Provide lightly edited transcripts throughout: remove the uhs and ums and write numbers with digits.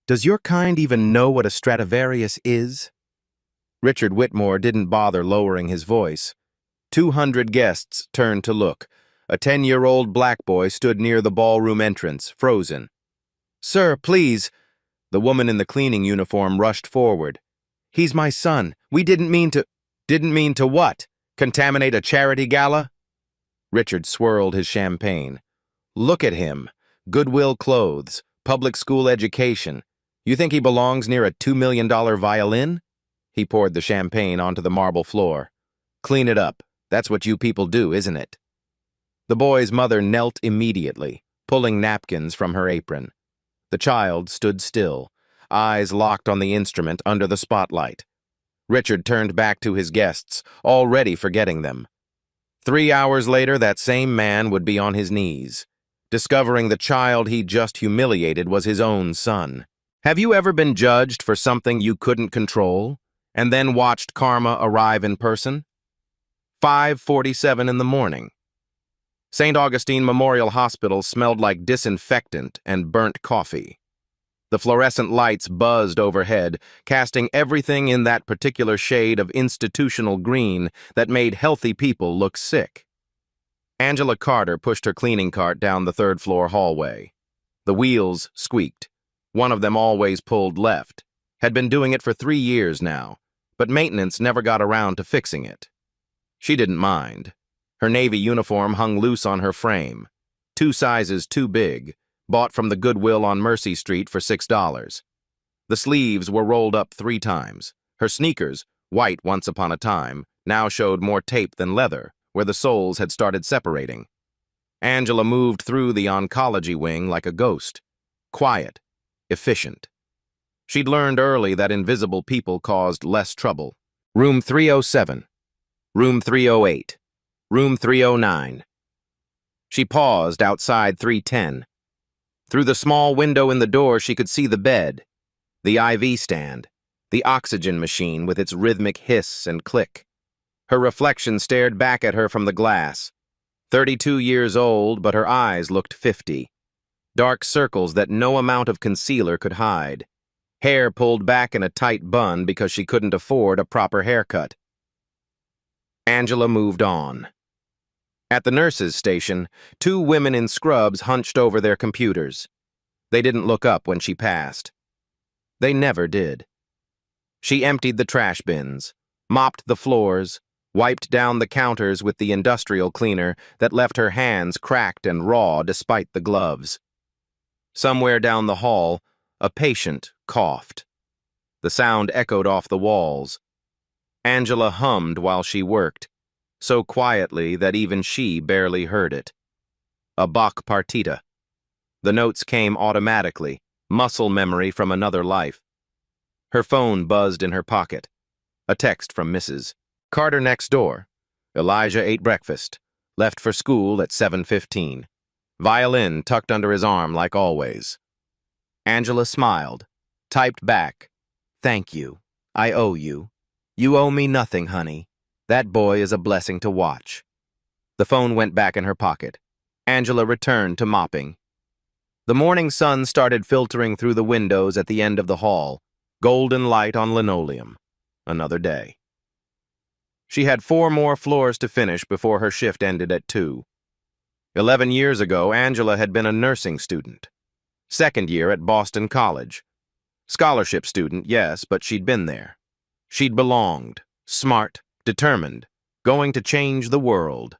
Does your kind even know what a Stradivarius is? Richard Whitmore didn't bother lowering his voice. 200 guests turned to look. A 10-year-old black boy stood near the ballroom entrance, frozen. "Sir, please." The woman in the cleaning uniform rushed forward. "He's my son. We didn't mean to—" "Didn't mean to what? Contaminate a charity gala?" Richard swirled his champagne. "Look at him. Goodwill clothes, public school education. You think he belongs near a $2 million violin?" He poured the champagne onto the marble floor. "Clean it up. That's what you people do, isn't it?" The boy's mother knelt immediately, pulling napkins from her apron. The child stood still, eyes locked on the instrument under the spotlight. Richard turned back to his guests, already forgetting them. 3 hours later, that same man would be on his knees, discovering the child he'd just humiliated was his own son. Have you ever been judged for something you couldn't control, and then watched karma arrive in person? 5:47 in the morning. St. Augustine Memorial Hospital smelled like disinfectant and burnt coffee. The fluorescent lights buzzed overhead, casting everything in that particular shade of institutional green that made healthy people look sick. Angela Carter pushed her cleaning cart down the third-floor hallway. The wheels squeaked. One of them always pulled left. Had been doing it for 3 years now, but maintenance never got around to fixing it. She didn't mind. Her Navy uniform hung loose on her frame, 2 sizes too big, bought from the Goodwill on Mercy Street for $6. The sleeves were rolled up 3 times. Her sneakers, white once upon a time, now showed more tape than leather, where the soles had started separating. Angela moved through the oncology wing like a ghost, quiet, efficient. She'd learned early that invisible people caused less trouble. Room 307. Room 308. Room 309. She paused outside 310. Through the small window in the door, she could see the bed, the IV stand, the oxygen machine with its rhythmic hiss and click. Her reflection stared back at her from the glass. 32 years old, but her eyes looked 50. Dark circles that no amount of concealer could hide. Hair pulled back in a tight bun because she couldn't afford a proper haircut. Angela moved on. At the nurses' station, 2 women in scrubs hunched over their computers. They didn't look up when she passed. They never did. She emptied the trash bins, mopped the floors, wiped down the counters with the industrial cleaner that left her hands cracked and raw despite the gloves. Somewhere down the hall, a patient coughed. The sound echoed off the walls. Angela hummed while she worked, so quietly that even she barely heard it. A Bach partita. The notes came automatically, muscle memory from another life. Her phone buzzed in her pocket. A text from Mrs. Carter next door. Elijah ate breakfast. Left for school at 7:15. Violin tucked under his arm like always. Angela smiled, typed back, "Thank you. I owe you. You owe me nothing, honey. That boy is a blessing to watch." The phone went back in her pocket. Angela returned to mopping. The morning sun started filtering through the windows at the end of the hall, golden light on linoleum. Another day. She had 4 more floors to finish before her shift ended at 2. 11 years ago, Angela had been a nursing student. 2nd year at Boston College. Scholarship student, yes, but she'd been there. She'd belonged, smart, determined, going to change the world.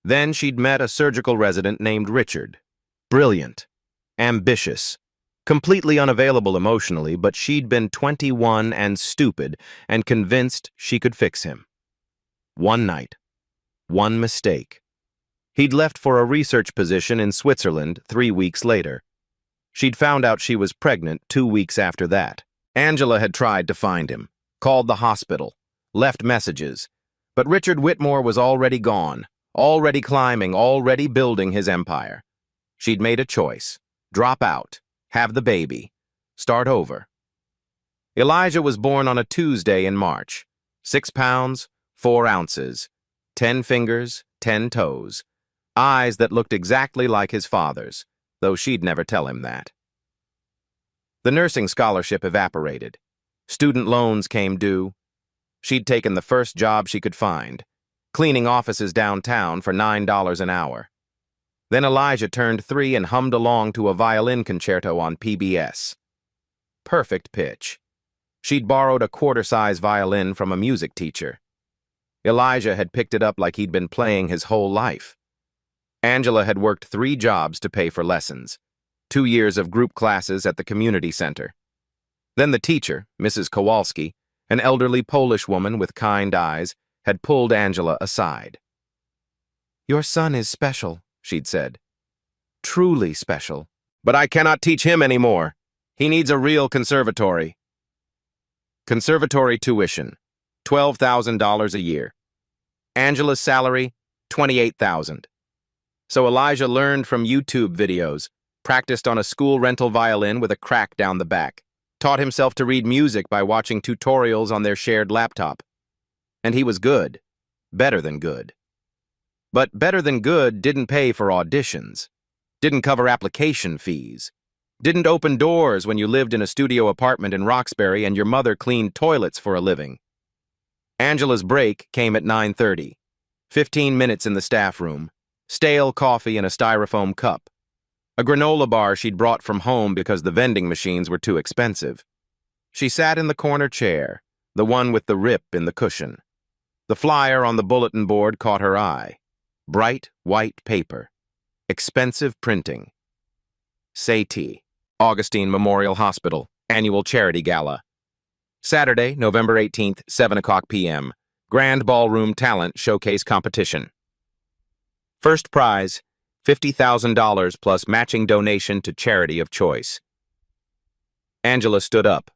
Then she'd met a surgical resident named Richard. Brilliant, ambitious, completely unavailable emotionally, but she'd been 21 and stupid and convinced she could fix him. One night, one mistake. He'd left for a research position in Switzerland 3 weeks later. She'd found out she was pregnant 2 weeks after that. Angela had tried to find him, called the hospital, left messages, but Richard Whitmore was already gone, already climbing, already building his empire. She'd made a choice: drop out, have the baby, start over. Elijah was born on a Tuesday in March. 6 pounds, 4 ounces, 10 fingers, 10 toes, eyes that looked exactly like his father's, though she'd never tell him that. The nursing scholarship evaporated. Student loans came due. She'd taken the first job she could find, cleaning offices downtown for $9 an hour. Then Elijah turned 3 and hummed along to a violin concerto on PBS. Perfect pitch. She'd borrowed a quarter-size violin from a music teacher. Elijah had picked it up like he'd been playing his whole life. Angela had worked 3 jobs to pay for lessons, 2 years of group classes at the community center. Then the teacher, Mrs. Kowalski, an elderly Polish woman with kind eyes, had pulled Angela aside. "Your son is special," she'd said. "Truly special. But I cannot teach him anymore. He needs a real conservatory." Conservatory tuition, $12,000 a year. Angela's salary, $28,000. So Elijah learned from YouTube videos, practiced on a school rental violin with a crack down the back, taught himself to read music by watching tutorials on their shared laptop. And he was good. Better than good. But better than good didn't pay for auditions, didn't cover application fees, didn't open doors when you lived in a studio apartment in Roxbury and your mother cleaned toilets for a living. Angela's break came at 9:30, 15 minutes in the staff room, stale coffee in a styrofoam cup, a granola bar she'd brought from home because the vending machines were too expensive. She sat in the corner chair, the one with the rip in the cushion. The flyer on the bulletin board caught her eye. Bright white paper. Expensive printing. Sati, Augustine Memorial Hospital, Annual Charity Gala. Saturday, November 18th, 7 o'clock p.m. Grand Ballroom Talent Showcase Competition. First prize, $50,000 plus matching donation to charity of choice. Angela stood up,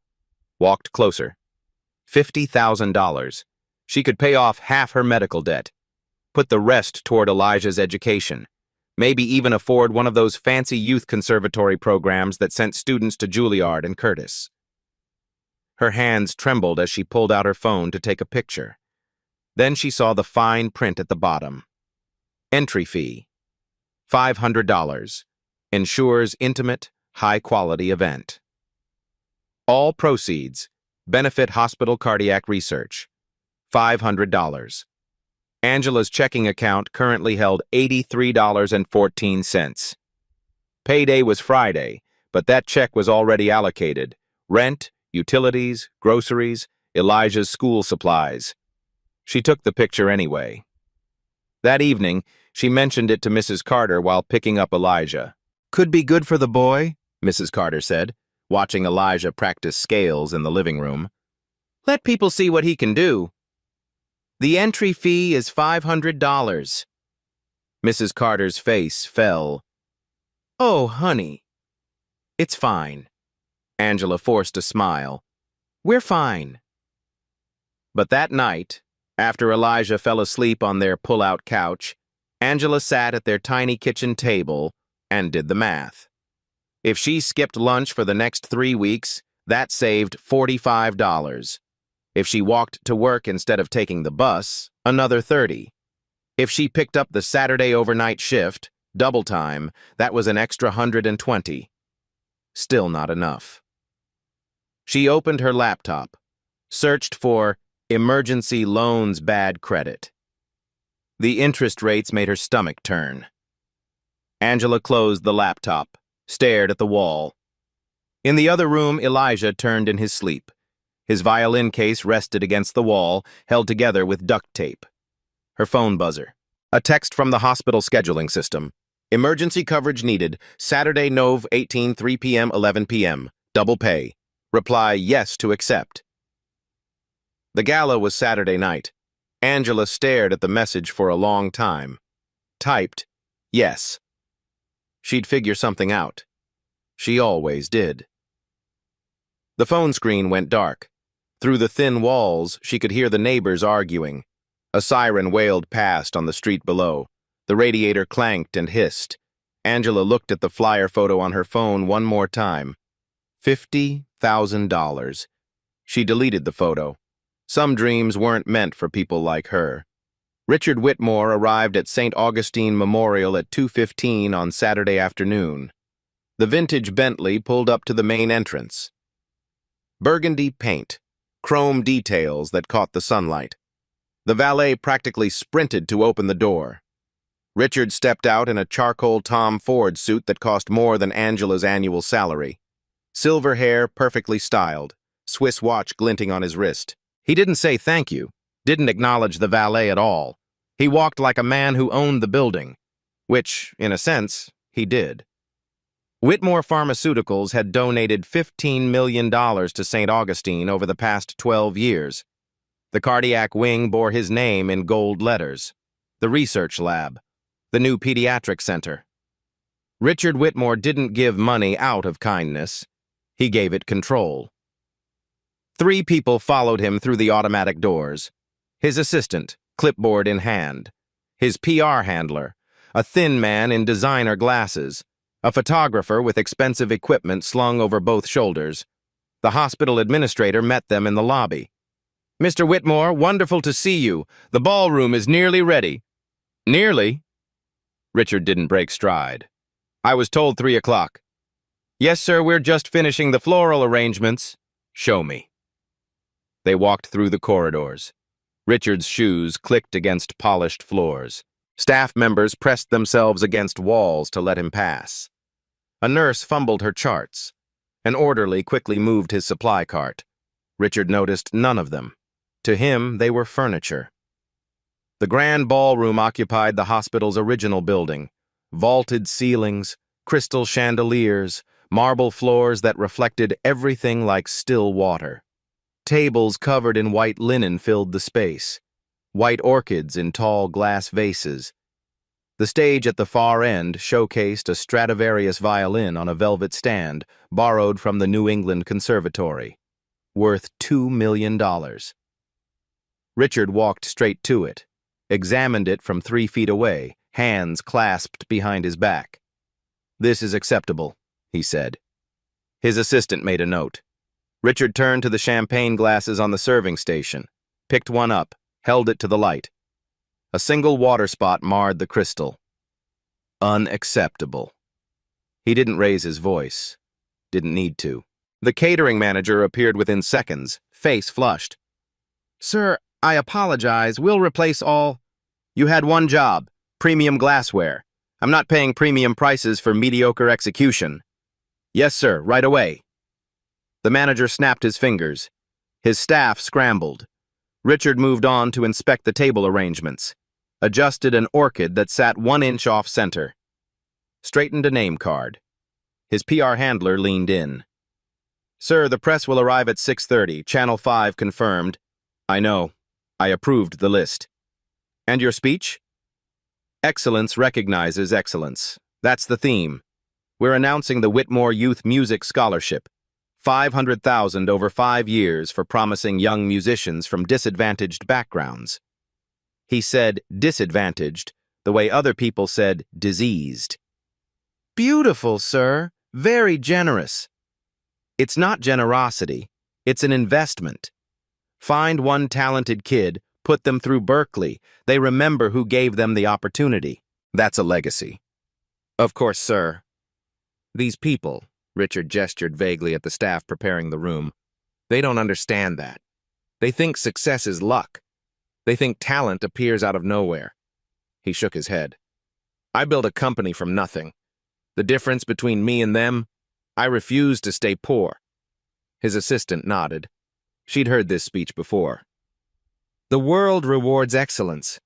walked closer. $50,000. She could pay off half her medical debt, put the rest toward Elijah's education, maybe even afford one of those fancy youth conservatory programs that sent students to Juilliard and Curtis. Her hands trembled as she pulled out her phone to take a picture. Then she saw the fine print at the bottom. Entry fee, $500. Ensures intimate, high-quality event. All proceeds benefit hospital cardiac research. $500. Angela's checking account currently held $83.14. Payday was Friday, but that check was already allocated. Rent, utilities, groceries, Elijah's school supplies. She took the picture anyway. That evening, she mentioned it to Mrs. Carter while picking up Elijah. "Could be good for the boy," Mrs. Carter said, watching Elijah practice scales in the living room. "Let people see what he can do." "The entry fee is $500. Mrs. Carter's face fell. "Oh, honey." "It's fine." Angela forced a smile. "We're fine." But that night, after Elijah fell asleep on their pull-out couch, Angela sat at their tiny kitchen table and did the math. If she skipped lunch for the next 3 weeks, that saved $45. If she walked to work instead of taking the bus, another $30. If she picked up the Saturday overnight shift, double time, that was an extra $120. Still not enough. She opened her laptop, searched for emergency loans bad credit. The interest rates made her stomach turn. Angela closed the laptop, stared at the wall. In the other room, Elijah turned in his sleep. His violin case rested against the wall, held together with duct tape. Her phone buzzer. A text from the hospital scheduling system. Emergency coverage needed. Saturday, Nov. 18, 3 p.m., 11 p.m. Double pay. Reply yes to accept. The gala was Saturday night. Angela stared at the message for a long time. Typed, yes. She'd figure something out. She always did. The phone screen went dark. Through the thin walls, she could hear the neighbors arguing. A siren wailed past on the street below. The radiator clanked and hissed. Angela looked at the flyer photo on her phone one more time. $50,000. She deleted the photo. Some dreams weren't meant for people like her. Richard Whitmore arrived at St. Augustine Memorial at 2:15 on Saturday afternoon. The vintage Bentley pulled up to the main entrance. Burgundy paint, chrome details that caught the sunlight. The valet practically sprinted to open the door. Richard stepped out in a charcoal Tom Ford suit that cost more than Angela's annual salary. Silver hair perfectly styled, Swiss watch glinting on his wrist. He didn't say thank you, didn't acknowledge the valet at all. He walked like a man who owned the building, which, in a sense, he did. Whitmore Pharmaceuticals had donated $15 million to St. Augustine over the past 12 years. The cardiac wing bore his name in gold letters. The research lab. The new pediatric center. Richard Whitmore didn't give money out of kindness. He gave it control. 3 people followed him through the automatic doors. His assistant, clipboard in hand. His PR handler, a thin man in designer glasses. A photographer with expensive equipment slung over both shoulders. The hospital administrator met them in the lobby. "Mr. Whitmore, wonderful to see you. The ballroom is nearly ready." "Nearly?" Richard didn't break stride. "I was told 3 o'clock. "Yes, sir, we're just finishing the floral arrangements." "Show me." They walked through the corridors. Richard's shoes clicked against polished floors. Staff members pressed themselves against walls to let him pass. A nurse fumbled her charts. An orderly quickly moved his supply cart. Richard noticed none of them. To him, they were furniture. The grand ballroom occupied the hospital's original building. Vaulted ceilings, crystal chandeliers, marble floors that reflected everything like still water. Tables covered in white linen filled the space. White orchids in tall glass vases. The stage at the far end showcased a Stradivarius violin on a velvet stand borrowed from the New England Conservatory, worth $2 million. Richard walked straight to it, examined it from 3 feet away, hands clasped behind his back. "This is acceptable," he said. His assistant made a note. Richard turned to the champagne glasses on the serving station, picked one up, held it to the light. A single water spot marred the crystal. Unacceptable. He didn't raise his voice. Didn't need to. The catering manager appeared within seconds, face flushed. "Sir, I apologize. We'll replace all—" "You had one job, premium glassware. I'm not paying premium prices for mediocre execution." "Yes, sir, right away." The manager snapped his fingers. His staff scrambled. Richard moved on to inspect the table arrangements. Adjusted an orchid that sat 1 inch off center. Straightened a name card. His PR handler leaned in. "Sir, the press will arrive at 6:30. Channel 5 confirmed." "I know. I approved the list." "And your speech?" "Excellence recognizes excellence. That's the theme. We're announcing the Whitmore Youth Music Scholarship. $500,000 over 5 years for promising young musicians from disadvantaged backgrounds." He said disadvantaged, the way other people said diseased. "Beautiful, sir. Very generous." "It's not generosity. It's an investment. Find one talented kid, put them through Berkeley. They remember who gave them the opportunity. That's a legacy." "Of course, sir." "These people," Richard gestured vaguely at the staff preparing the room, "they don't understand that. They think success is luck. They think talent appears out of nowhere." He shook his head. "I built a company from nothing. The difference between me and them? I refuse to stay poor." His assistant nodded. She'd heard this speech before. "The world rewards excellence.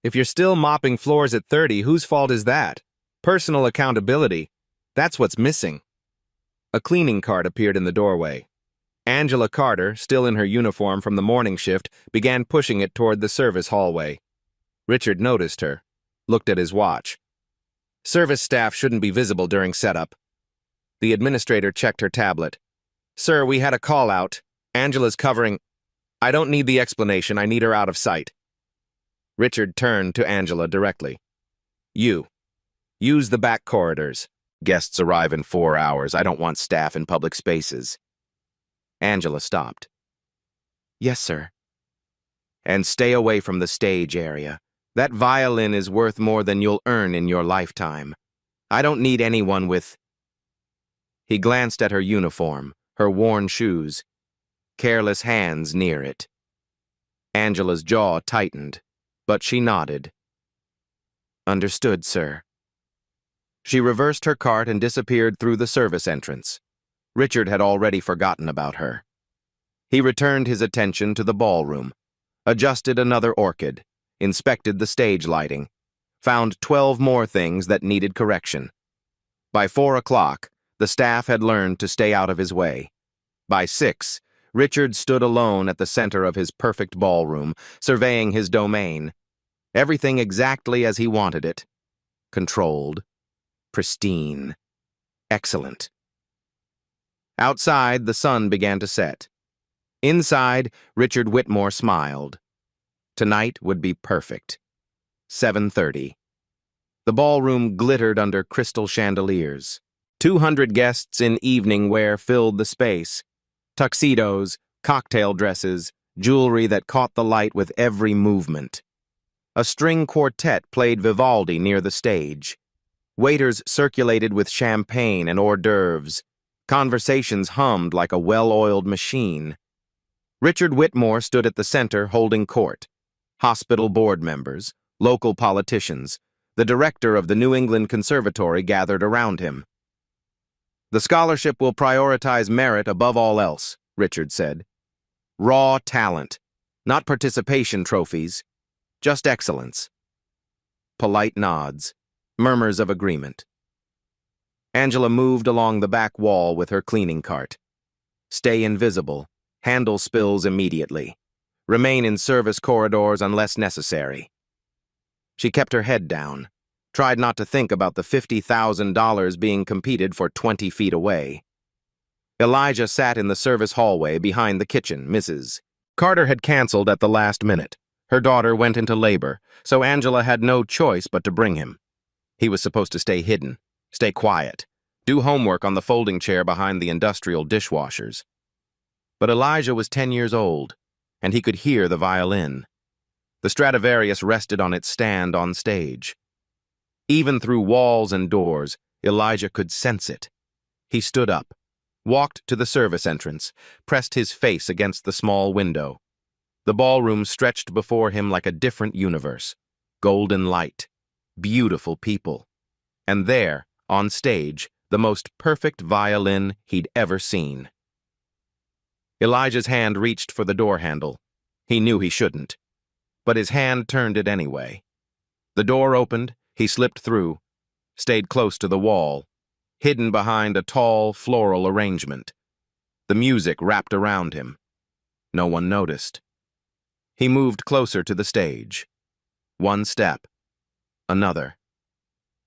If you're still mopping floors at 30, whose fault is that? Personal accountability. That's what's missing." A cleaning cart appeared in the doorway. Angela Carter, still in her uniform from the morning shift, began pushing it toward the service hallway. Richard noticed her, looked at his watch. "Service staff shouldn't be visible during setup." The administrator checked her tablet. "Sir, we had a call out. Angela's covering—" "I don't need the explanation. I need her out of sight." Richard turned to Angela directly. "You. Use the back corridors. Guests arrive in 4 hours. I don't want staff in public spaces." Angela stopped. "Yes, sir." "And stay away from the stage area. That violin is worth more than you'll earn in your lifetime. I don't need anyone with—" He glanced at her uniform, her worn shoes, careless hands near it. Angela's jaw tightened, but she nodded. "Understood, sir." She reversed her cart and disappeared through the service entrance. Richard had already forgotten about her. He returned his attention to the ballroom, adjusted another orchid, inspected the stage lighting, found 12 more things that needed correction. By 4 o'clock, the staff had learned to stay out of his way. By 6, Richard stood alone at the center of his perfect ballroom, surveying his domain. Everything exactly as he wanted it. Controlled. Pristine. Excellent. Outside, the sun began to set. Inside, Richard Whitmore smiled. Tonight would be perfect. 7:30. The ballroom glittered under crystal chandeliers. 200 guests in evening wear filled the space. Tuxedos, cocktail dresses, jewelry that caught the light with every movement. A string quartet played Vivaldi near the stage. Waiters circulated with champagne and hors d'oeuvres. Conversations hummed like a well-oiled machine. Richard Whitmore stood at the center holding court. Hospital board members, local politicians, the director of the New England Conservatory gathered around him. "The scholarship will prioritize merit above all else," Richard said. "Raw talent, not participation trophies, just excellence." Polite nods, murmurs of agreement. Angela moved along the back wall with her cleaning cart. Stay invisible, handle spills immediately. Remain in service corridors unless necessary. She kept her head down, tried not to think about the $50,000 being competed for 20 feet away. Elijah sat in the service hallway behind the kitchen, Mrs. Carter had canceled at the last minute. Her daughter went into labor, so Angela had no choice but to bring him. He was supposed to stay hidden, stay quiet, do homework on the folding chair behind the industrial dishwashers. But Elijah was 10 years old, and he could hear the violin. The Stradivarius rested on its stand on stage. Even through walls and doors, Elijah could sense it. He stood up, walked to the service entrance, pressed his face against the small window. The ballroom stretched before him like a different universe. Golden light, beautiful people. And there, on stage, the most perfect violin he'd ever seen. Elijah's hand reached for the door handle. He knew he shouldn't, but his hand turned it anyway. The door opened, he slipped through, stayed close to the wall, hidden behind a tall, floral arrangement. The music wrapped around him. No one noticed. He moved closer to the stage. One step. Another.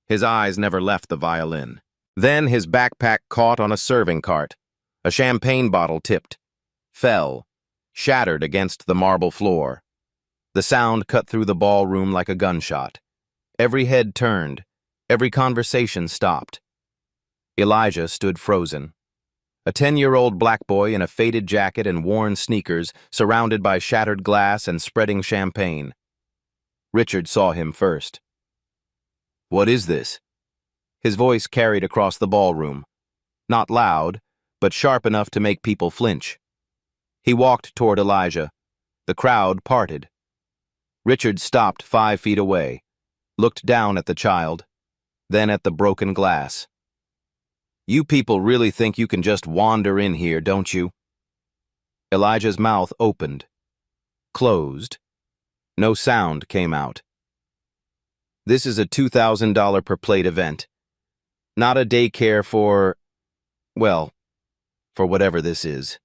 His eyes never left the violin. Then his backpack caught on a serving cart. A champagne bottle tipped, fell, shattered against the marble floor. The sound cut through the ballroom like a gunshot. Every head turned, every conversation stopped. Elijah stood frozen. A 10-year-old black boy in a faded jacket and worn sneakers, surrounded by shattered glass and spreading champagne. Richard saw him first. "What is this?" His voice carried across the ballroom. Not loud, but sharp enough to make people flinch. He walked toward Elijah. The crowd parted. Richard stopped 5 feet away, looked down at the child, then at the broken glass. "You people really think you can just wander in here, don't you?" Elijah's mouth opened, closed. No sound came out. "This is a $2,000 per plate event. Not a daycare for, well, for whatever this is."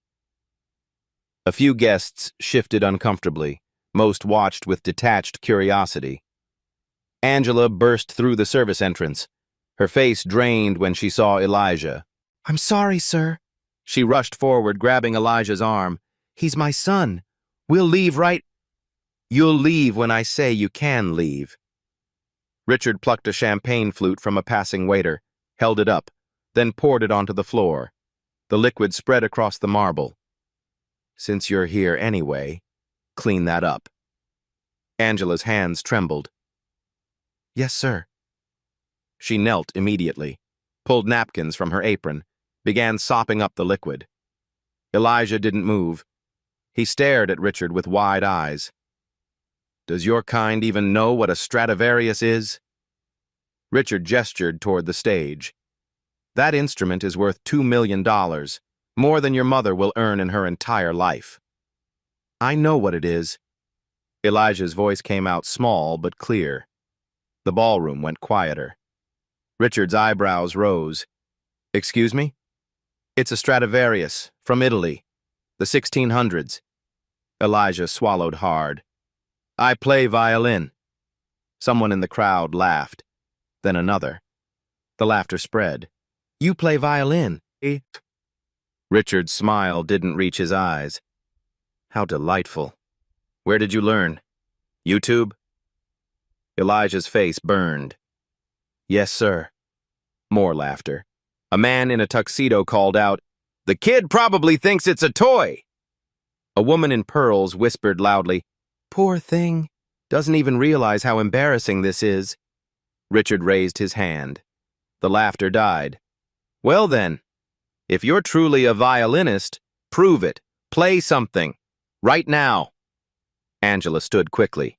A few guests shifted uncomfortably. Most watched with detached curiosity. Angela burst through the service entrance. Her face drained when she saw Elijah. "I'm sorry, sir." She rushed forward, grabbing Elijah's arm. "He's my son. We'll leave right—" "You'll leave when I say you can leave." Richard plucked a champagne flute from a passing waiter, held it up, then poured it onto the floor. The liquid spread across the marble. "Since you're here anyway, clean that up." Angela's hands trembled. "Yes, sir." She knelt immediately, pulled napkins from her apron, began sopping up the liquid. Elijah didn't move. He stared at Richard with wide eyes. "Does your kind even know what a Stradivarius is?" Richard gestured toward the stage. "That instrument is worth $2 million, more than your mother will earn in her entire life." "I know what it is." Elijah's voice came out small but clear. The ballroom went quieter. Richard's eyebrows rose. "Excuse me?" "It's a Stradivarius, from Italy, the 1600s. Elijah swallowed hard. "I play violin." Someone in the crowd laughed. Then another. The laughter spread. "You play violin, eh?" Richard's smile didn't reach his eyes. "How delightful. Where did you learn? YouTube?" Elijah's face burned. "Yes, sir." More laughter. A man in a tuxedo called out, "The kid probably thinks it's a toy." A woman in pearls whispered loudly, "Poor thing. Doesn't even realize how embarrassing this is." Richard raised his hand. The laughter died. "Well then, if you're truly a violinist, prove it. Play something. Right now." Angela stood quickly.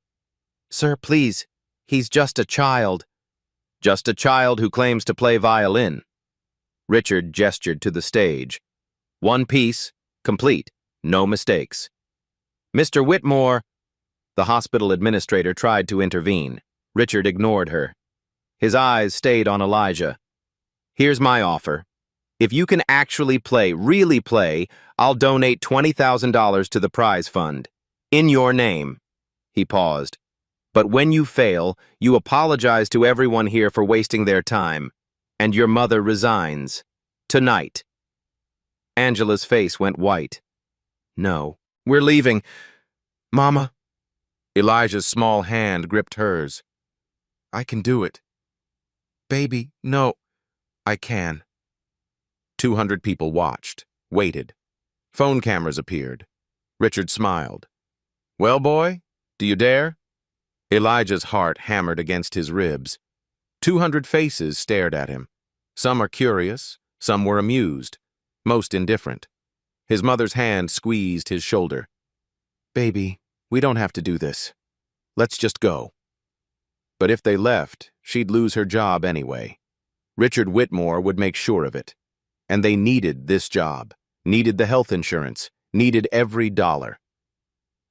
"Sir, please. He's just a child." "Just a child who claims to play violin." Richard gestured to the stage. "One piece, complete, no mistakes." "Mr. Whitmore." The hospital administrator tried to intervene. Richard ignored her. His eyes stayed on Elijah. "Here's my offer. If you can actually play, really play, I'll donate $20,000 to the prize fund. In your name." He paused. "But when you fail, you apologize to everyone here for wasting their time, and your mother resigns. Tonight." Angela's face went white. "No, we're leaving. Mama." Elijah's small hand gripped hers. "I can do it." "Baby, no, I can." 200 people watched, waited. Phone cameras appeared. Richard smiled. "Well, boy, do you dare?" Elijah's heart hammered against his ribs. 200 faces stared at him. Some are curious, some were amused, most indifferent. His mother's hand squeezed his shoulder. "Baby, we don't have to do this. Let's just go." But if they left, she'd lose her job anyway. Richard Whitmore would make sure of it. And they needed this job, needed the health insurance, needed every dollar.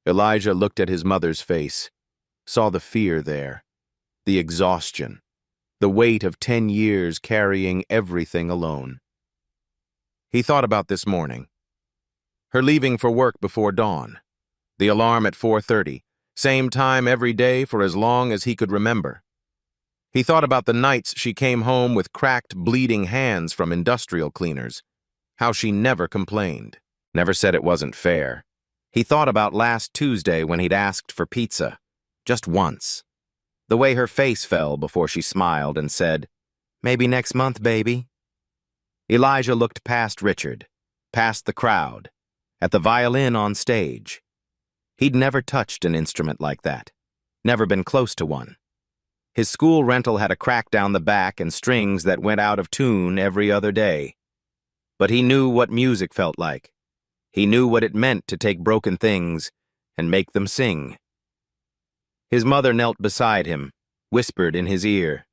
Elijah looked at his mother's face, saw the fear there, the exhaustion, the weight of 10 years carrying everything alone. He thought about this morning. Her leaving for work before dawn. The alarm at 4:30, same time every day for as long as he could remember. He thought about the nights she came home with cracked, bleeding hands from industrial cleaners. How she never complained, never said it wasn't fair. He thought about last Tuesday when he'd asked for pizza, just once. The way her face fell before she smiled and said, "Maybe next month, baby." Elijah looked past Richard, past the crowd, at the violin on stage. He'd never touched an instrument like that, never been close to one. His school rental had a crack down the back and strings that went out of tune every other day. But he knew what music felt like. He knew what it meant to take broken things and make them sing. His mother knelt beside him, whispered in his ear,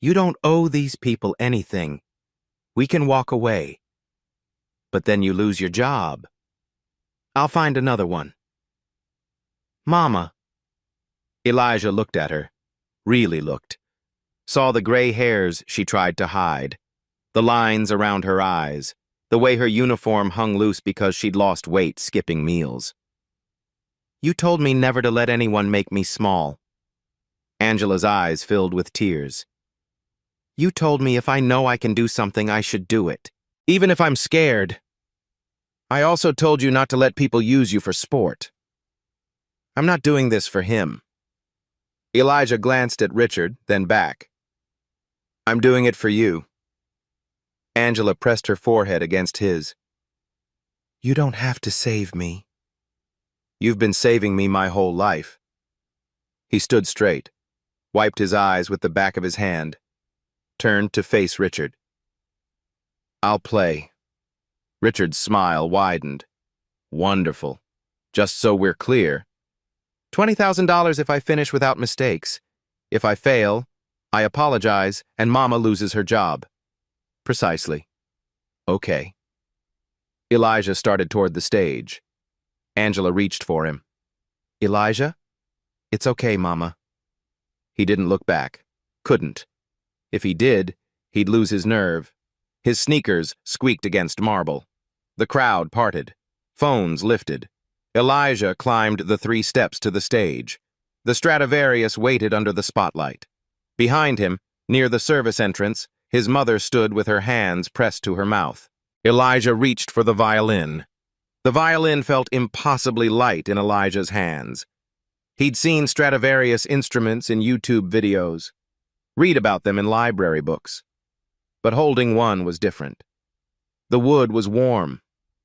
"You don't owe these people anything. We can walk away. But then you lose your job. I'll find another one." "Mama." Elijah looked at her, really looked, saw the gray hairs she tried to hide, the lines around her eyes, the way her uniform hung loose because she'd lost weight skipping meals. "You told me never to let anyone make me small." Angela's eyes filled with tears. "You told me if I know I can do something, I should do it, even if I'm scared. I also told you not to let people use you for sport. I'm not doing this for him." Elijah glanced at Richard, then back. "I'm doing it for you." Angela pressed her forehead against his. "You don't have to save me." "You've been saving me my whole life." He stood straight, wiped his eyes with the back of his hand, turned to face Richard. I'll play. Richard's smile widened. Wonderful. Just so we're clear. $20,000 if I finish without mistakes. If I fail, I apologize and Mama loses her job. Precisely. Okay. Elijah started toward the stage. Angela reached for him. Elijah? It's okay, Mama. He didn't look back. Couldn't. If he did, he'd lose his nerve. His sneakers squeaked against marble. The crowd parted. Phones lifted. Elijah climbed the 3 steps to the stage. The Stradivarius waited under the spotlight. Behind him, near the service entrance, his mother stood with her hands pressed to her mouth. Elijah reached for the violin. The violin felt impossibly light in Elijah's hands. He'd seen Stradivarius instruments in YouTube videos, read about them in library books. But holding one was different. The wood was warm,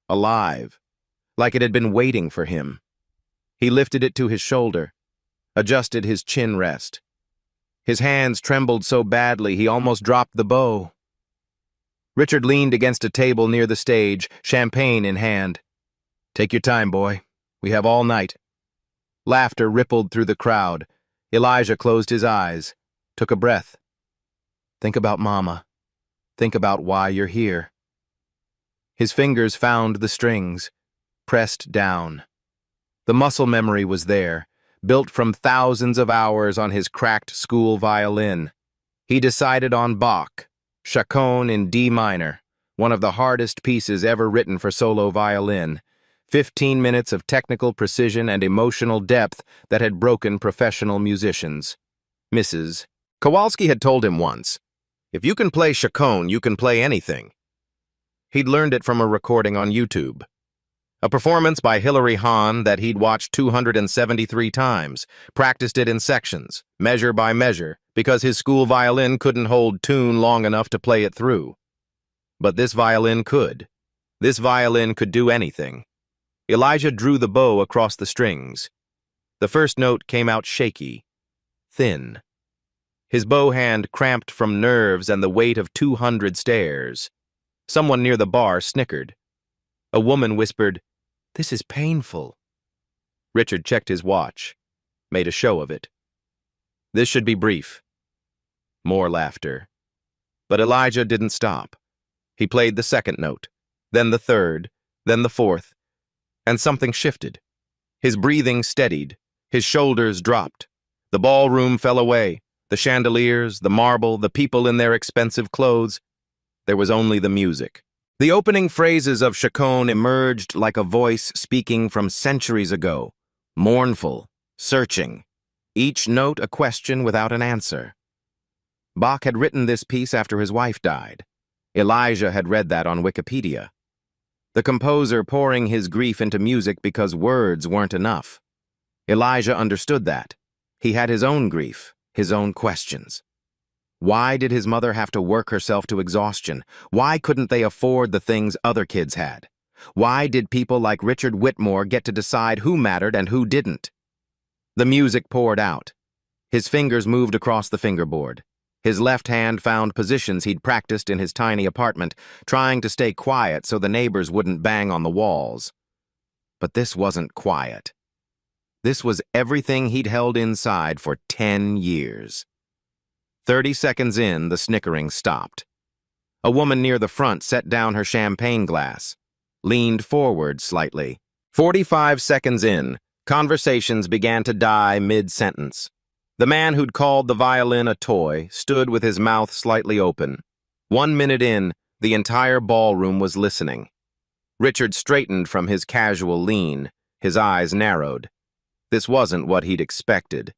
alive, like it had been waiting for him. He lifted it to his shoulder, adjusted his chin rest. His hands trembled so badly he almost dropped the bow. Richard leaned against a table near the stage, champagne in hand. Take your time, boy. We have all night. Laughter rippled through the crowd. Elijah closed his eyes, took a breath. Think about Mama. Think about why you're here. His fingers found the strings, pressed down. The muscle memory was there, built from thousands of hours on his cracked school violin. He decided on Bach, Chaconne in D minor, one of the hardest pieces ever written for solo violin. 15 minutes of technical precision and emotional depth that had broken professional musicians. Mrs. Kowalski had told him once, if you can play Chaconne, you can play anything. He'd learned it from a recording on YouTube. A performance by Hilary Hahn that he'd watched 273 times, practiced it in sections, measure by measure, because his school violin couldn't hold tune long enough to play it through. But this violin could. This violin could do anything. Elijah drew the bow across the strings. The first note came out shaky, thin. His bow hand cramped from nerves and the weight of 200 stairs. Someone near the bar snickered. A woman whispered, "This is painful." Richard checked his watch, made a show of it. This should be brief. More laughter. But Elijah didn't stop. He played the second note, then the third, then the fourth, and something shifted. His breathing steadied, his shoulders dropped. The ballroom fell away, the chandeliers, the marble, the people in their expensive clothes. There was only the music. The opening phrases of Chaconne emerged like a voice speaking from centuries ago, mournful, searching, each note a question without an answer. Bach had written this piece after his wife died. Elijah had read that on Wikipedia. The composer pouring his grief into music because words weren't enough. Elijah understood that. He had his own grief, his own questions. Why did his mother have to work herself to exhaustion? Why couldn't they afford the things other kids had? Why did people like Richard Whitmore get to decide who mattered and who didn't? The music poured out. His fingers moved across the fingerboard. His left hand found positions he'd practiced in his tiny apartment, trying to stay quiet so the neighbors wouldn't bang on the walls. But this wasn't quiet. This was everything he'd held inside for 10 years. 30 seconds in, the snickering stopped. A woman near the front set down her champagne glass, leaned forward slightly. 45 seconds in, conversations began to die mid-sentence. The man who'd called the violin a toy stood with his mouth slightly open. 1 minute in, the entire ballroom was listening. Richard straightened from his casual lean, his eyes narrowed. This wasn't what he'd expected.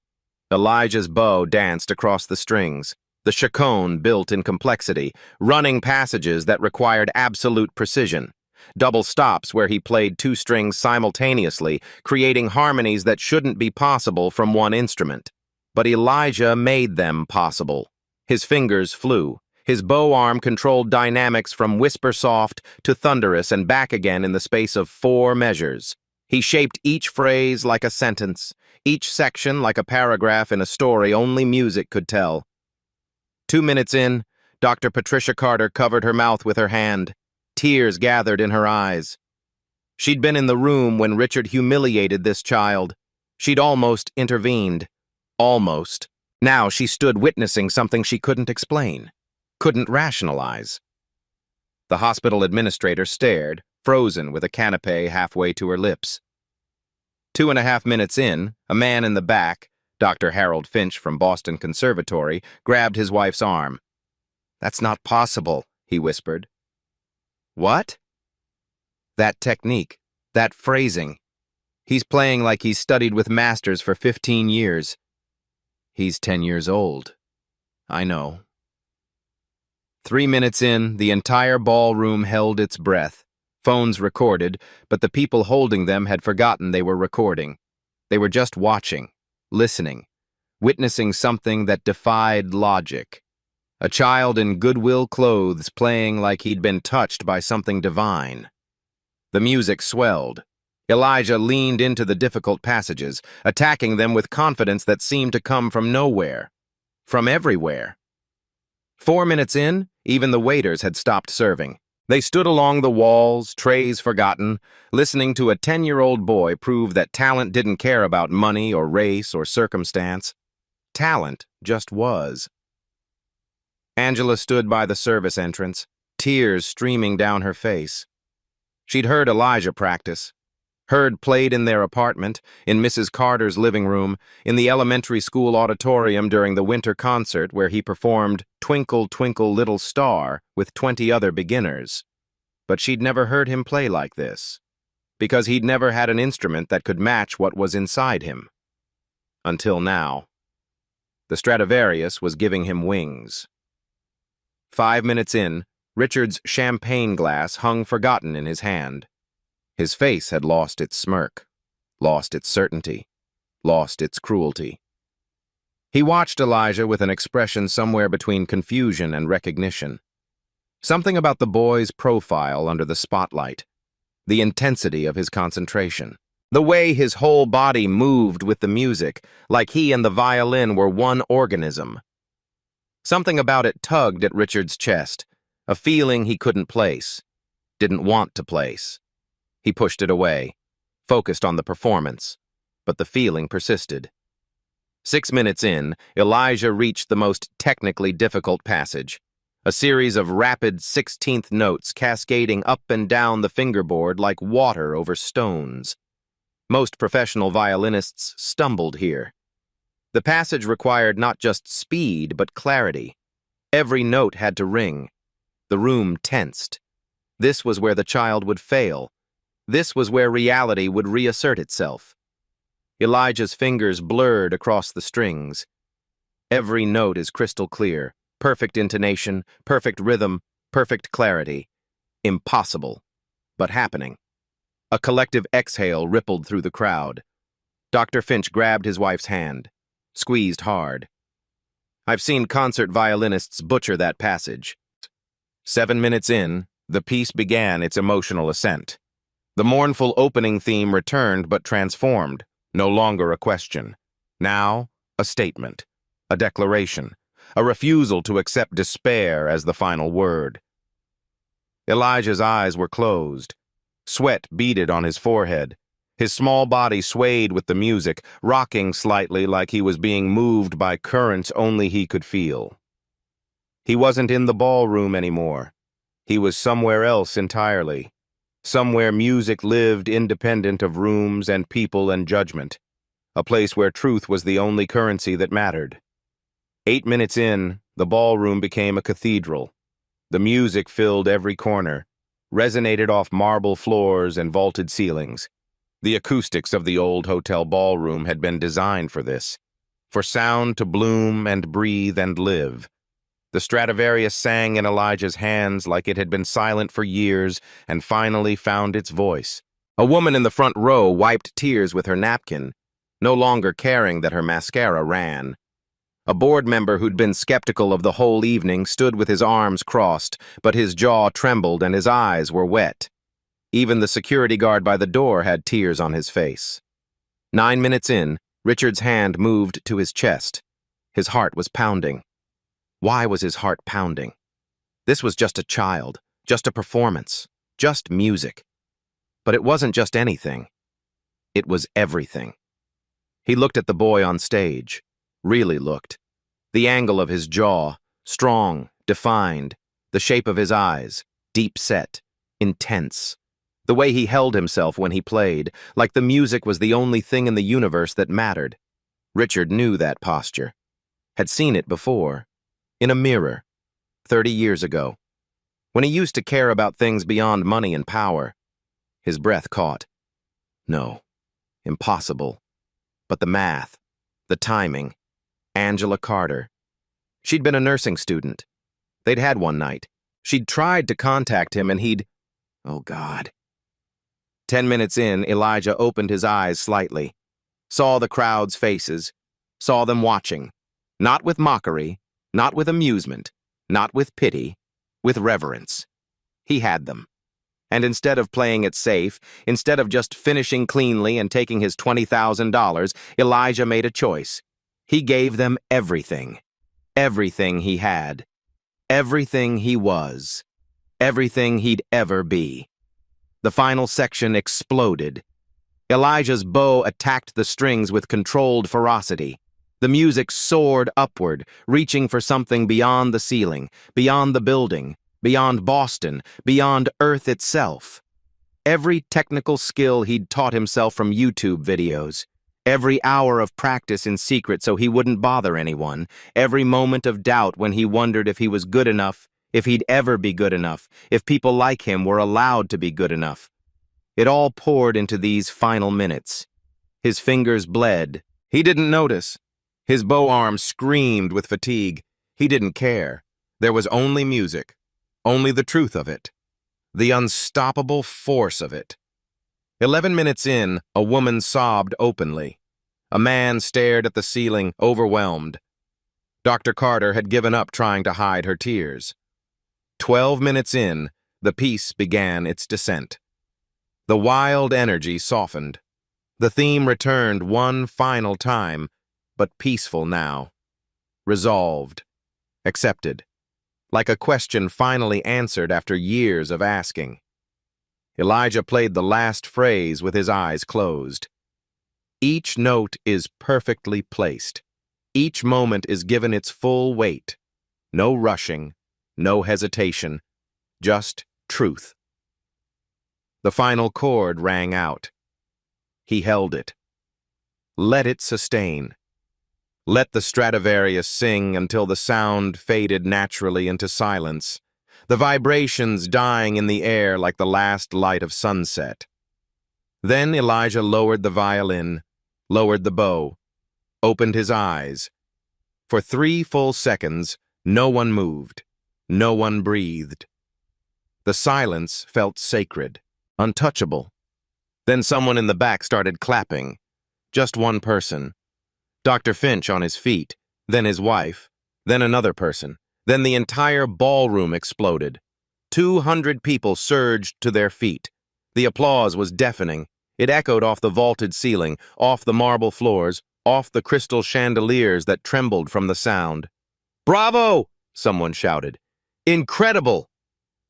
Elijah's bow danced across the strings, the chaconne built in complexity, running passages that required absolute precision, double stops where he played 2 strings simultaneously, creating harmonies that shouldn't be possible from one instrument. But Elijah made them possible. His fingers flew. His bow arm controlled dynamics from whisper soft to thunderous and back again in the space of 4 measures. He shaped each phrase like a sentence, each section like a paragraph in a story only music could tell. 2 minutes in, Dr. Patricia Carter covered her mouth with her hand. Tears gathered in her eyes. She'd been in the room when Richard humiliated this child. She'd almost intervened. Almost. Now she stood witnessing something she couldn't explain, couldn't rationalize. The hospital administrator stared, frozen with a canapé halfway to her lips. 2.5 minutes in, a man in the back, Dr. Harold Finch from Boston Conservatory, grabbed his wife's arm. "That's not possible," he whispered. "What?" "That technique, that phrasing. He's playing like he's studied with masters for 15 years. He's 10 years old. I know." 3 minutes in, the entire ballroom held its breath. Phones recorded, but the people holding them had forgotten they were recording. They were just watching, listening, witnessing something that defied logic. A child in Goodwill clothes playing like he'd been touched by something divine. The music swelled. Elijah leaned into the difficult passages, attacking them with confidence that seemed to come from nowhere, from everywhere. 4 minutes in, even the waiters had stopped serving. They stood along the walls, trays forgotten, listening to a 10-year-old boy prove that talent didn't care about money or race or circumstance. Talent just was. Angela stood by the service entrance, tears streaming down her face. She'd heard Elijah practice, heard played in their apartment, in Mrs. Carter's living room, in the elementary school auditorium during the winter concert where he performed Twinkle, Twinkle, Little Star with 20 other beginners. But she'd never heard him play like this, because he'd never had an instrument that could match what was inside him. Until now. The Stradivarius was giving him wings. 5 minutes in, Richard's champagne glass hung forgotten in his hand. His face had lost its smirk, lost its certainty, lost its cruelty. He watched Elijah with an expression somewhere between confusion and recognition. Something about the boy's profile under the spotlight, the intensity of his concentration, the way his whole body moved with the music, like he and the violin were one organism. Something about it tugged at Richard's chest, a feeling he couldn't place, didn't want to place. He pushed it away, focused on the performance, but the feeling persisted. 6 minutes in, Elijah reached the most technically difficult passage, a series of rapid 16th notes cascading up and down the fingerboard like water over stones. Most professional violinists stumbled here. The passage required not just speed, but clarity. Every note had to ring. The room tensed. This was where the child would fail. This was where reality would reassert itself. Elijah's fingers blurred across the strings. Every note is crystal clear, perfect intonation, perfect rhythm, perfect clarity. Impossible, but happening. A collective exhale rippled through the crowd. Dr. Finch grabbed his wife's hand, squeezed hard. I've seen concert violinists butcher that passage. 7 minutes in, the piece began its emotional ascent. The mournful opening theme returned but transformed, no longer a question. Now, a statement, a declaration, a refusal to accept despair as the final word. Elijah's eyes were closed. Sweat beaded on his forehead. His small body swayed with the music, rocking slightly like he was being moved by currents only he could feel. He wasn't in the ballroom anymore. He was somewhere else entirely. Somewhere music lived independent of rooms and people and judgment. A place where truth was the only currency that mattered. 8 minutes in, the ballroom became a cathedral. The music filled every corner, resonated off marble floors and vaulted ceilings. The acoustics of the old hotel ballroom had been designed for this, for sound to bloom and breathe and live. The Stradivarius sang in Elijah's hands like it had been silent for years and finally found its voice. A woman in the front row wiped tears with her napkin, no longer caring that her mascara ran. A board member who'd been skeptical of the whole evening stood with his arms crossed, but his jaw trembled and his eyes were wet. Even the security guard by the door had tears on his face. 9 minutes in, Richard's hand moved to his chest. His heart was pounding. Why was his heart pounding? This was just a child, just a performance, just music. But it wasn't just anything. It was everything. He looked at the boy on stage, really looked. The angle of his jaw, strong, defined, the shape of his eyes, deep set, intense. The way he held himself when he played, like the music was the only thing in the universe that mattered. Richard knew that posture, had seen it before, in a mirror, 30 years ago, when he used to care about things beyond money and power. His breath caught. No, impossible. But the math, the timing, Angela Carter. She'd been a nursing student. They'd had one night. She'd tried to contact him and he'd... Oh, God. 10 minutes in, Elijah opened his eyes slightly, saw the crowd's faces, saw them watching, not with mockery, not with amusement, not with pity, with reverence. He had them. And instead of playing it safe, instead of just finishing cleanly and taking his $20,000, Elijah made a choice. He gave them everything. Everything he had. Everything he was. Everything he'd ever be. The final section exploded. Elijah's bow attacked the strings with controlled ferocity. The music soared upward, reaching for something beyond the ceiling, beyond the building, beyond Boston, beyond Earth itself. Every technical skill he'd taught himself from YouTube videos, every hour of practice in secret so he wouldn't bother anyone, every moment of doubt when he wondered if he was good enough, if he'd ever be good enough, if people like him were allowed to be good enough. It all poured into these final minutes. His fingers bled. He didn't notice. His bow arm screamed with fatigue. He didn't care. There was only music. Only the truth of it. The unstoppable force of it. 11 minutes in, a woman sobbed openly. A man stared at the ceiling, overwhelmed. Dr. Carter had given up trying to hide her tears. 12 minutes in, the piece began its descent. The wild energy softened. The theme returned one final time, but peaceful now. Resolved. Accepted. Like a question finally answered after years of asking. Elijah played the last phrase with his eyes closed. Each note is perfectly placed. Each moment is given its full weight. No rushing, no hesitation, just truth. The final chord rang out. He held it. Let it sustain. Let the Stradivarius sing until the sound faded naturally into silence, the vibrations dying in the air like the last light of sunset. Then Elijah lowered the violin, lowered the bow, opened his eyes. For 3 full seconds, no one moved, no one breathed. The silence felt sacred, untouchable. Then someone in the back started clapping. Just one person. Dr. Finch on his feet, then his wife, then another person. Then the entire ballroom exploded. 200 people surged to their feet. The applause was deafening. It echoed off the vaulted ceiling, off the marble floors, off the crystal chandeliers that trembled from the sound. "Bravo!" someone shouted. "Incredible!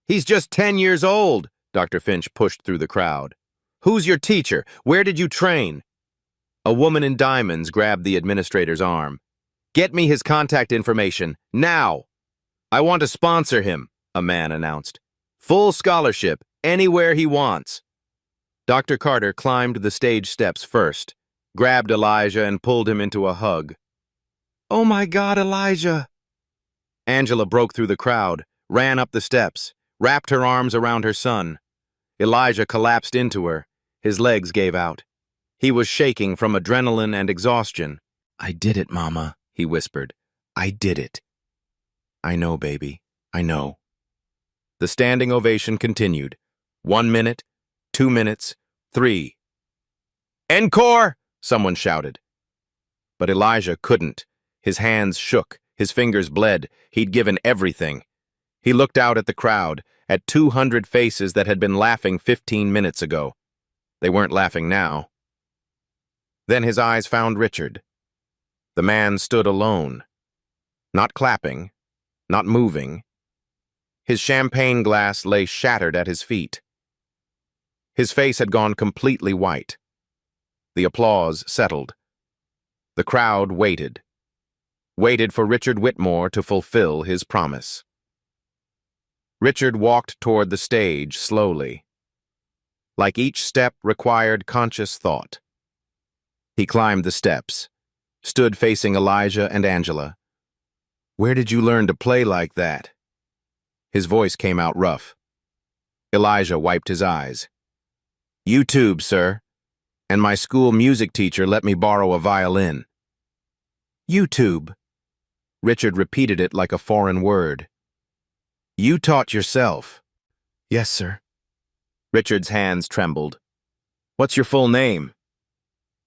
He's just 10 years old!" Dr. Finch pushed through the crowd. "Who's your teacher? Where did you train?" A woman in diamonds grabbed the administrator's arm. "Get me his contact information, now!" "I want to sponsor him," a man announced. "Full scholarship, anywhere he wants." Dr. Carter climbed the stage steps first, grabbed Elijah and pulled him into a hug. "Oh my God, Elijah!" Angela broke through the crowd, ran up the steps, wrapped her arms around her son. Elijah collapsed into her. His legs gave out. He was shaking from adrenaline and exhaustion. "I did it, Mama," he whispered. "I did it." "I know, baby. I know." The standing ovation continued. 1 minute, 2 minutes, 3. "Encore!" someone shouted. But Elijah couldn't. His hands shook, his fingers bled. He'd given everything. He looked out at the crowd, at 200 faces that had been laughing 15 minutes ago. They weren't laughing now. Then his eyes found Richard. The man stood alone, not clapping, not moving, His champagne glass lay shattered at his feet. His face had gone completely white. The applause settled. The crowd waited for Richard Whitmore to fulfill his promise. Richard walked toward the stage slowly, like each step required conscious thought. He climbed the steps, stood facing Elijah and Angela. "Where did you learn to play like that?" His voice came out rough. Elijah wiped his eyes. "YouTube, sir, and my school music teacher let me borrow a violin." "YouTube." Richard repeated it like a foreign word. "You taught yourself?" "Yes, sir." Richard's hands trembled. "What's your full name?"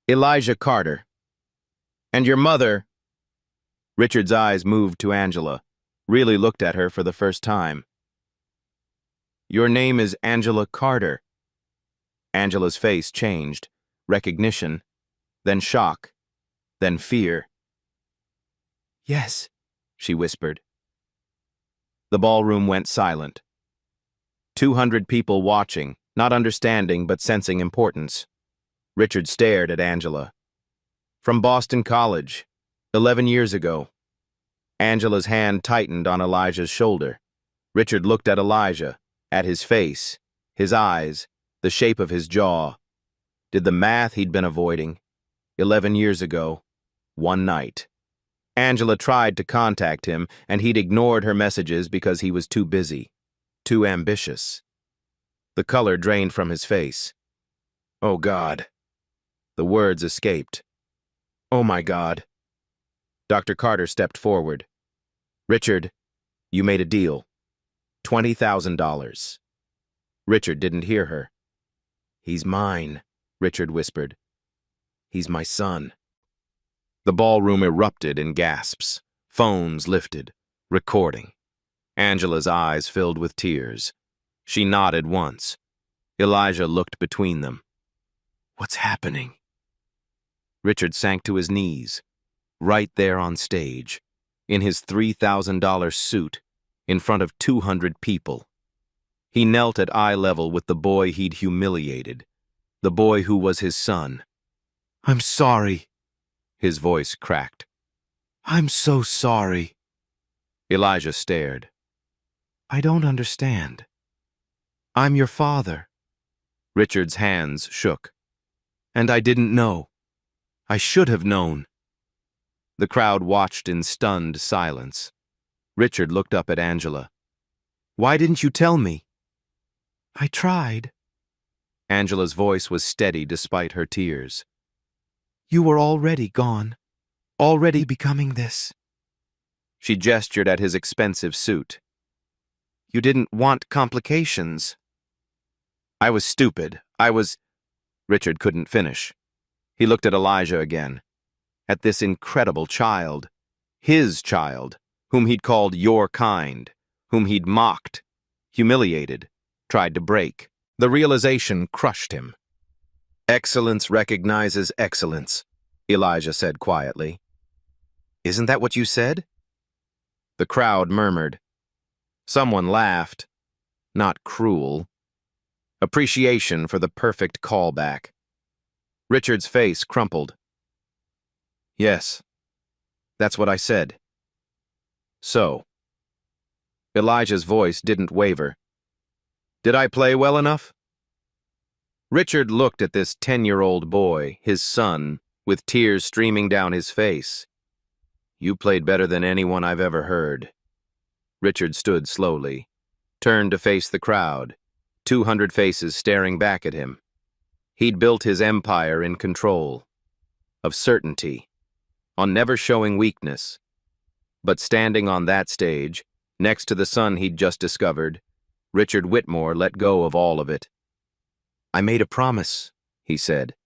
"Elijah Carter." "And your mother?" Richard's eyes moved to Angela, really looked at her for the first time. "Your name is Angela Carter." Angela's face changed, recognition, then shock, then fear. "Yes," she whispered. The ballroom went silent. 200 people watching, not understanding but sensing importance. Richard stared at Angela. "From Boston College, 11 years ago." Angela's hand tightened on Elijah's shoulder. Richard looked at Elijah, at his face, his eyes, the shape of his jaw. Did the math he'd been avoiding? 11 years ago, one night. Angela tried to contact him, and he'd ignored her messages because he was too busy, too ambitious. The color drained from his face. "Oh, God." The words escaped. "Oh, my God." Dr. Carter stepped forward. "Richard, you made a deal. $20,000. Richard didn't hear her. "He's mine," Richard whispered. "He's my son." The ballroom erupted in gasps. Phones lifted, recording. Angela's eyes filled with tears. She nodded once. Elijah looked between them. "What's happening?" Richard sank to his knees, right there on stage, in his $3,000 suit, in front of 200 people. He knelt at eye level with the boy he'd humiliated, the boy who was his son. "I'm sorry." His voice cracked. "I'm so sorry." Elijah stared. "I don't understand." "I'm your father." Richard's hands shook. "And I didn't know. I should have known." The crowd watched in stunned silence. Richard looked up at Angela. "Why didn't you tell me?" "I tried." Angela's voice was steady despite her tears. "You were already gone, already becoming this." She gestured at his expensive suit. "You didn't want complications." "I was stupid. Richard couldn't finish. He looked at Elijah again, at this incredible child, his child, whom he'd called your kind, whom he'd mocked, humiliated, tried to break. The realization crushed him. "Excellence recognizes excellence," Elijah said quietly. "Isn't that what you said?" The crowd murmured. Someone laughed. Not cruel. Appreciation for the perfect callback. Richard's face crumpled. "Yes, that's what I said." "So?" Elijah's voice didn't waver. "Did I play well enough?" Richard looked at this 10-year-old boy, his son, with tears streaming down his face. "You played better than anyone I've ever heard." Richard stood slowly, turned to face the crowd, 200 faces staring back at him. He'd built his empire in control, of certainty, on never showing weakness. But standing on that stage, next to the son he'd just discovered, Richard Whitmore let go of all of it. "I made a promise," he said.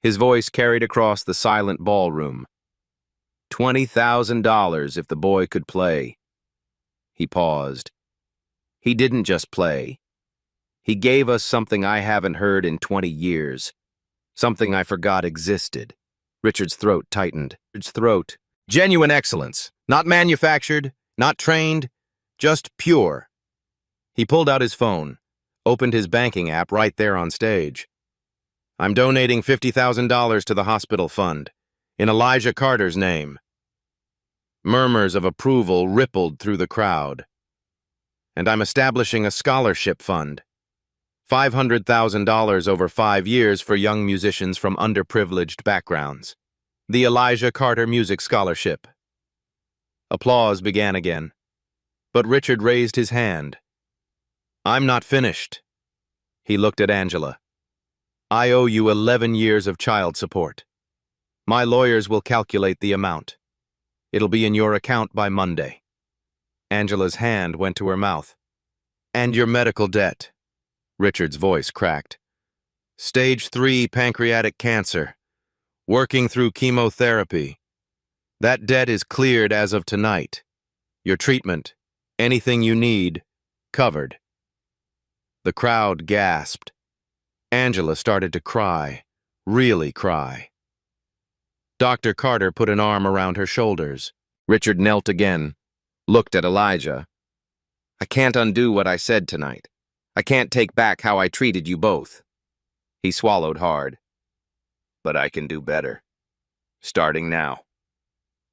His voice carried across the silent ballroom. $20,000 if the boy could play. He paused. He didn't just play. He gave us something I haven't heard in 20 years. Something I forgot existed. Richard's throat tightened. Genuine excellence. Not manufactured, not trained, just pure. He pulled out his phone, opened his banking app right there on stage. I'm donating $50,000 to the hospital fund, in Elijah Carter's name. Murmurs of approval rippled through the crowd. And I'm establishing a scholarship fund, $500,000 over 5 years for young musicians from underprivileged backgrounds. The Elijah Carter Music Scholarship. Applause began again, but Richard raised his hand. I'm not finished. He looked at Angela. I owe you 11 years of child support. My lawyers will calculate the amount. It'll be in your account by Monday. Angela's hand went to her mouth. And your medical debt. Richard's voice cracked. Stage 3 pancreatic cancer. Working through chemotherapy. That debt is cleared as of tonight. Your treatment, anything you need, covered. The crowd gasped. Angela started to cry, really cry. Dr. Carter put an arm around her shoulders. Richard knelt again, looked at Elijah. I can't undo what I said tonight. I can't take back how I treated you both. He swallowed hard. But I can do better. Starting now.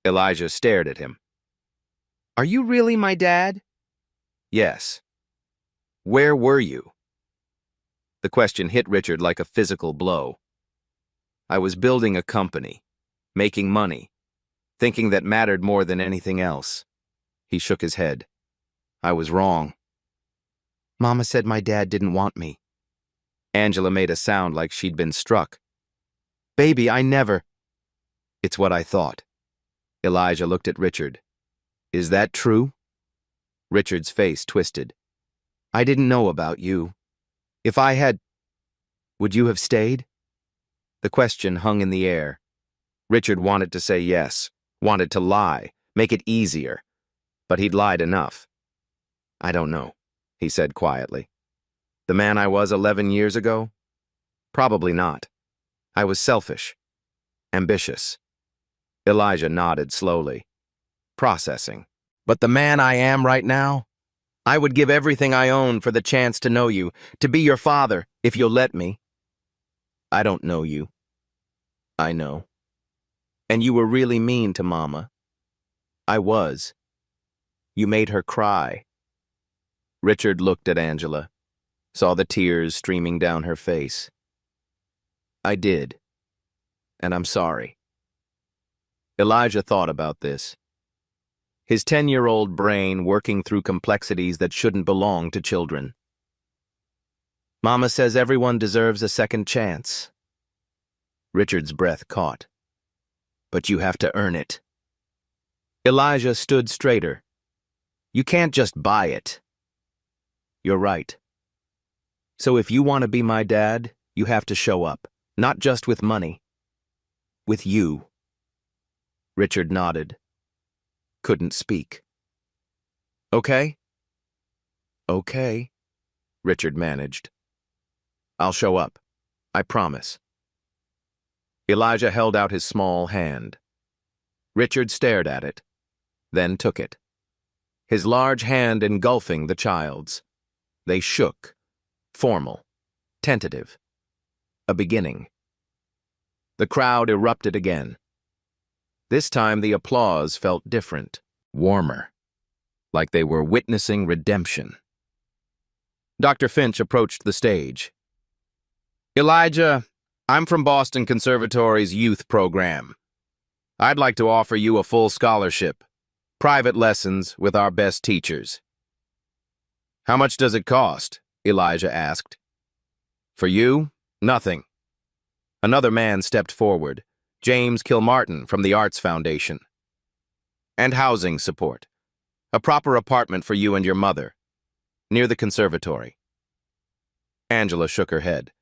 Elijah stared at him. Are you really my dad? Yes. Where were you? The question hit Richard like a physical blow. I was building a company, making money, thinking that mattered more than anything else. He shook his head. I was wrong. Mama said my dad didn't want me. Angela made a sound like she'd been struck. Baby, I never. It's what I thought. Elijah looked at Richard. Is that true? Richard's face twisted. I didn't know about you. If I had, would you have stayed? The question hung in the air. Richard wanted to say yes, wanted to lie, make it easier. But he'd lied enough. I don't know, he said quietly. The man I was 11 years ago? Probably not. I was selfish, ambitious. Elijah nodded slowly, processing. But the man I am right now? I would give everything I own for the chance to know you, to be your father, if you'll let me. I don't know you. I know. And you were really mean to Mama. I was. You made her cry. Richard looked at Angela, saw the tears streaming down her face. I did. And I'm sorry. Elijah thought about this. His 10-year-old brain working through complexities that shouldn't belong to children. Mama says everyone deserves a second chance. Richard's breath caught. But you have to earn it. Elijah stood straighter. You can't just buy it. You're right. So if you want to be my dad, you have to show up, not just with money. With you. Richard nodded. Couldn't speak. Okay? Okay, Richard managed. I'll show up. I promise. Elijah held out his small hand. Richard stared at it, then took it. His large hand engulfing the child's. They shook, formal, tentative. A beginning. The crowd erupted again. This time the applause felt different, warmer, like they were witnessing redemption. Dr. Finch approached the stage. Elijah, I'm from Boston Conservatory's youth program. I'd like to offer you a full scholarship, private lessons with our best teachers. How much does it cost? Elijah asked. For you, nothing. Another man stepped forward. James Kilmartin from the Arts Foundation. And housing support. A proper apartment for you and your mother, near the conservatory. Angela shook her head.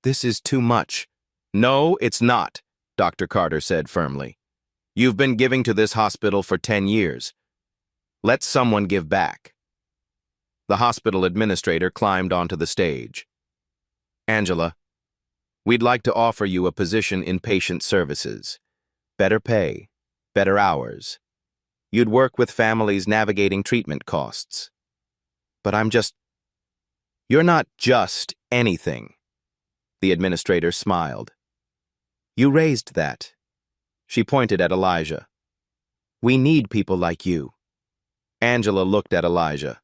This is too much. No, it's not, Dr. Carter said firmly. You've been giving to this hospital for 10 years. Let someone give back. The hospital administrator climbed onto the stage. Angela, we'd like to offer you a position in patient services. Better pay, better hours. You'd work with families navigating treatment costs. But you're not just anything. The administrator smiled. You raised that. She pointed at Elijah. We need people like you. Angela looked at Elijah,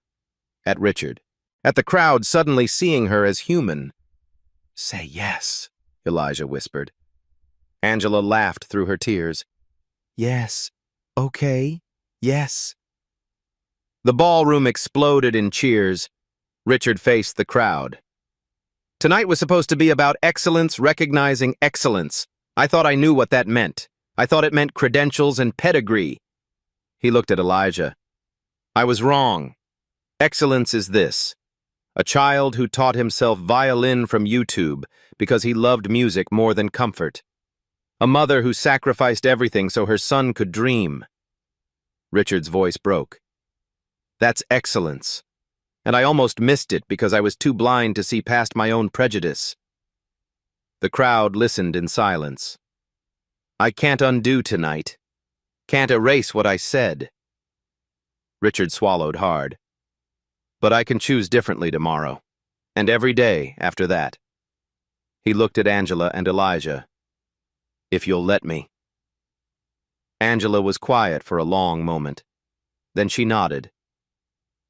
at Richard, at the crowd suddenly seeing her as human. Say yes, Elijah whispered. Angela laughed through her tears. Yes, okay, yes. The ballroom exploded in cheers. Richard faced the crowd. Tonight was supposed to be about excellence recognizing excellence. I thought I knew what that meant. I thought it meant credentials and pedigree. He looked at Elijah. I was wrong. Excellence is this. A child who taught himself violin from YouTube because he loved music more than comfort. A mother who sacrificed everything so her son could dream. Richard's voice broke. That's excellence. And I almost missed it because I was too blind to see past my own prejudice. The crowd listened in silence. I can't undo tonight. Can't erase what I said. Richard swallowed hard. But I can choose differently tomorrow, and every day after that. He looked at Angela and Elijah. If you'll let me. Angela was quiet for a long moment. Then she nodded.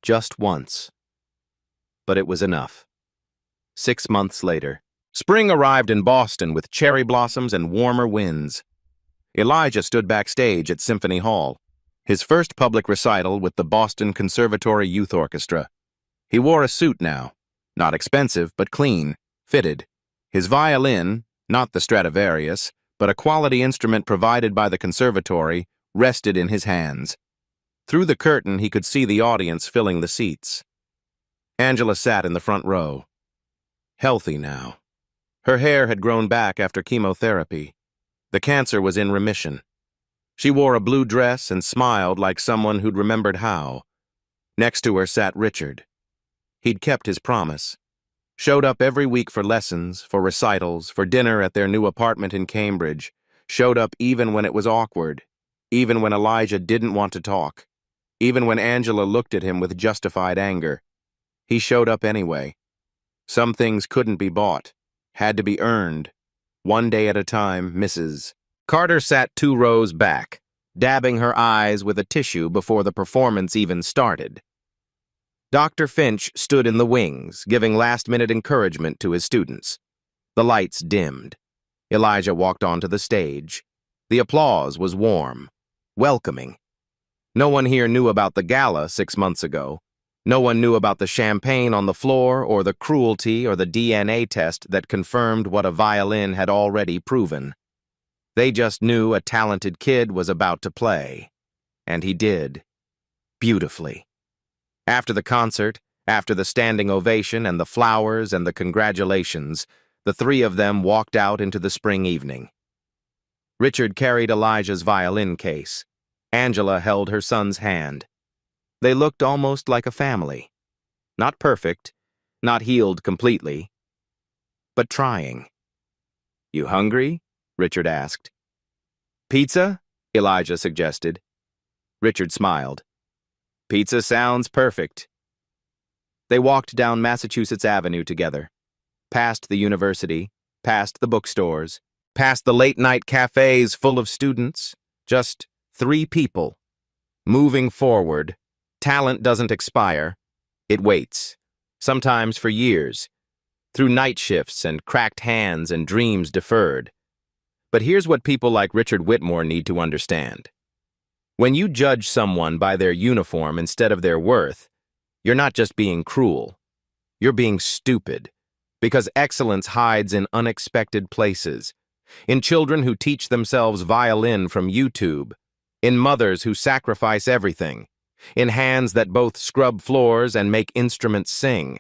Just once. But it was enough. 6 months later, spring arrived in Boston with cherry blossoms and warmer winds. Elijah stood backstage at Symphony Hall, his first public recital with the Boston Conservatory Youth Orchestra. He wore a suit now, not expensive but clean, fitted. His violin, not the Stradivarius, but a quality instrument provided by the conservatory, rested in his hands. Through the curtain he could see the audience filling the seats. Angela sat in the front row. Healthy now. Her hair had grown back after chemotherapy. The cancer was in remission. She wore a blue dress and smiled like someone who'd remembered how. Next to her sat Richard. He'd kept his promise. Showed up every week for lessons, for recitals, for dinner at their new apartment in Cambridge. Showed up even when it was awkward. Even when Elijah didn't want to talk. Even when Angela looked at him with justified anger. He showed up anyway. Some things couldn't be bought. Had to be earned. One day at a time, Mrs. Carter sat 2 rows back, dabbing her eyes with a tissue before the performance even started. Dr. Finch stood in the wings, giving last-minute encouragement to his students. The lights dimmed. Elijah walked onto the stage. The applause was warm, welcoming. No one here knew about the gala 6 months ago. No one knew about the champagne on the floor or the cruelty or the DNA test that confirmed what a violin had already proven. They just knew a talented kid was about to play. And he did. Beautifully. After the concert, after the standing ovation and the flowers and the congratulations, the 3 of them walked out into the spring evening. Richard carried Elijah's violin case. Angela held her son's hand. They looked almost like a family. Not perfect, not healed completely, but trying. You hungry? Richard asked. Pizza? Elijah suggested. Richard smiled. Pizza sounds perfect. They walked down Massachusetts Avenue together, past the university, past the bookstores, past the late-night cafes full of students, just 3 people. Moving forward, talent doesn't expire. It waits, sometimes for years, through night shifts and cracked hands and dreams deferred. But here's what people like Richard Whitmore need to understand. When you judge someone by their uniform instead of their worth, you're not just being cruel. You're being stupid, because excellence hides in unexpected places, in children who teach themselves violin from YouTube, in mothers who sacrifice everything, in hands that both scrub floors and make instruments sing.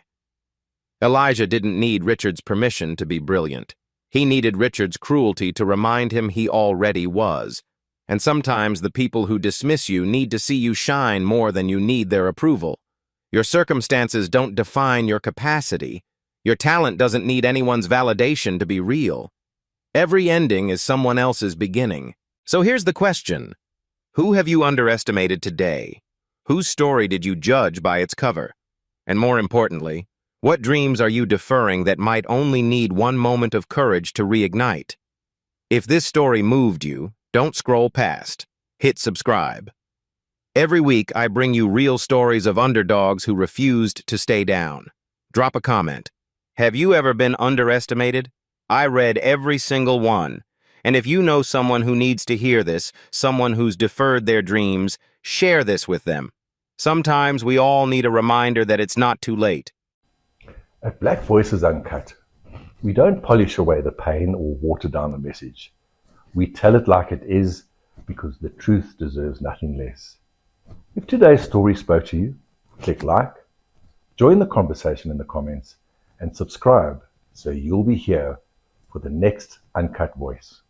Elijah didn't need Richard's permission to be brilliant. He needed Richard's cruelty to remind him he already was. And sometimes the people who dismiss you need to see you shine more than you need their approval. Your circumstances don't define your capacity. Your talent doesn't need anyone's validation to be real. Every ending is someone else's beginning. So here's the question. Who have you underestimated today? Whose story did you judge by its cover? And more importantly, what dreams are you deferring that might only need one moment of courage to reignite? If this story moved you, don't scroll past. Hit subscribe. Every week, I bring you real stories of underdogs who refused to stay down. Drop a comment. Have you ever been underestimated? I read every single one. And if you know someone who needs to hear this, someone who's deferred their dreams, share this with them. Sometimes we all need a reminder that it's not too late. At Black Voices Uncut, we don't polish away the pain or water down the message. We tell it like it is because the truth deserves nothing less. If today's story spoke to you, click like, join the conversation in the comments, and subscribe so you'll be here for the next Uncut Voice.